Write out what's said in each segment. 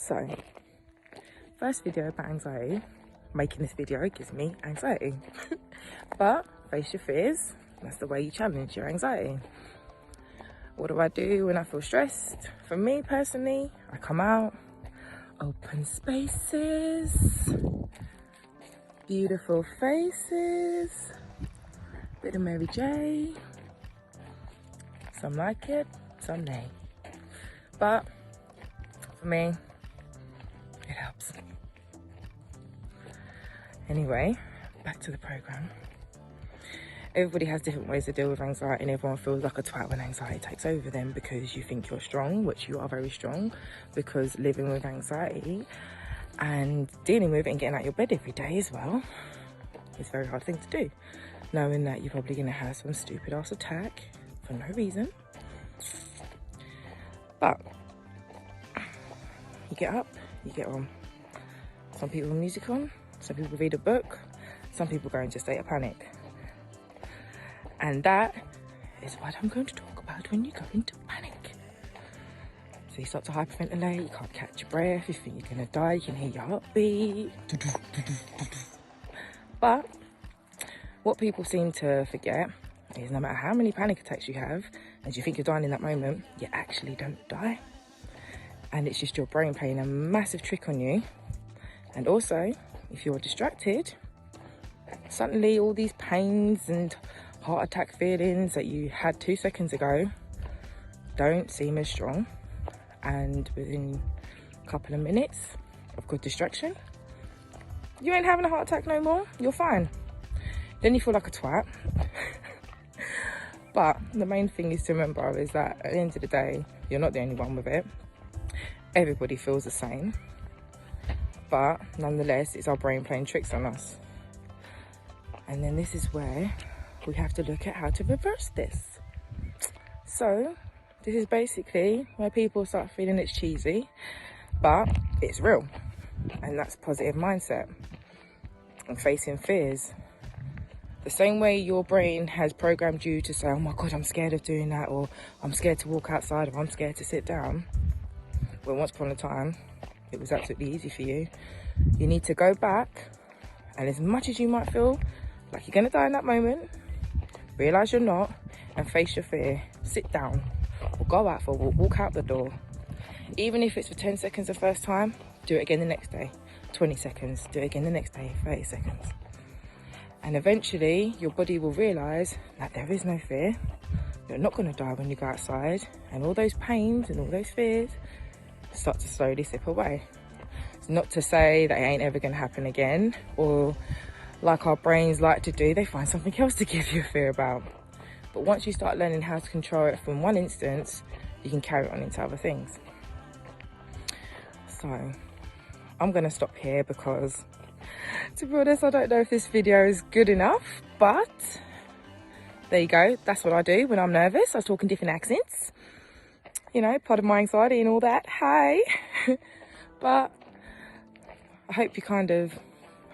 So, first video about anxiety. Making this video gives me anxiety. But face your fears. That's the way you challenge your anxiety. What do I do when I feel stressed? For me personally, I come out, open spaces, beautiful faces, bit of Mary J. Some like it, some nay. But for me, it helps. Anyway, back to the program. Everybody has different ways to deal with anxiety, and everyone feels like a twat when anxiety takes over them because you think you're strong, which you are very strong, because living with anxiety and dealing with it and getting out of your bed every day as well is a very hard thing to do, knowing that you're probably going to have some stupid ass attack for no reason. But you get up, you get on. Some people have music on, some people read a book, some people go into a state of panic. And that is what I'm going to talk about when you go into panic. So you start to hyperventilate, you can't catch your breath, you think you're gonna die, you can hear your heartbeat. But what people seem to forget is no matter how many panic attacks you have, and you think you're dying in that moment, you actually don't die. And it's just your brain playing a massive trick on you. And also, if you're distracted, suddenly all these pains and heart attack feelings that you had 2 seconds ago don't seem as strong, and within a couple of minutes of good distraction, you ain't having a heart attack no more, you're fine. Then you feel like a twat. But the main thing is to remember is that at the end of the day, you're not the only one with it. Everybody feels the same, but nonetheless, it's our brain playing tricks on us. And then this is where we have to look at how to reverse this. So this is basically where people start feeling it's cheesy, but it's real. And that's positive mindset and facing fears. The same way your brain has programmed you to say, oh my God, I'm scared of doing that, or I'm scared to walk outside, or I'm scared to sit down. Well, once upon a time, it was absolutely easy for you. You need to go back, and as much as you might feel like you're gonna die in that moment, realise you're not, and face your fear. Sit down, or go out for a walk, walk out the door. Even if it's for 10 seconds the first time, do it again the next day. 20 seconds, do it again the next day, 30 seconds. And eventually, your body will realise that there is no fear. You're not gonna die when you go outside, and all those pains and all those fears start to slowly slip away. It's not to say that it ain't ever gonna happen again, or like our brains like to do, they find something else to give you a fear about. But once you start learning how to control it from one instance, you can carry it on into other things. So I'm gonna stop here because, to be honest, I don't know if this video is good enough, but there you go. That's what I do when I'm nervous. I talk in different accents, you know, part of my anxiety and all that. Hi. But I hope you kind of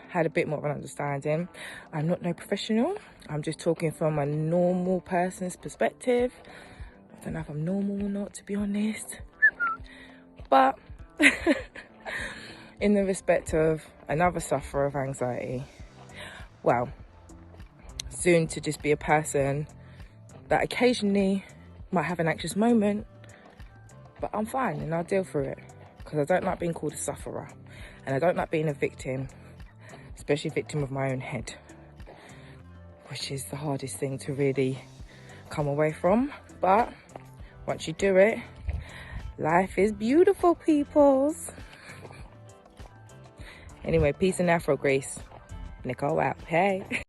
had a bit more of an understanding. I'm not no professional. I'm just talking from a normal person's perspective. I don't know if I'm normal or not, to be honest. But in the respect of another sufferer of anxiety, well, soon to just be a person that occasionally might have an anxious moment, but I'm fine and I'll deal through it, because I don't like being called a sufferer, and I don't like being a victim, especially a victim of my own head, which is the hardest thing to really come away from. But once you do it, life is beautiful, peoples. Anyway, peace and Afro Grace. Nicole out. Hey.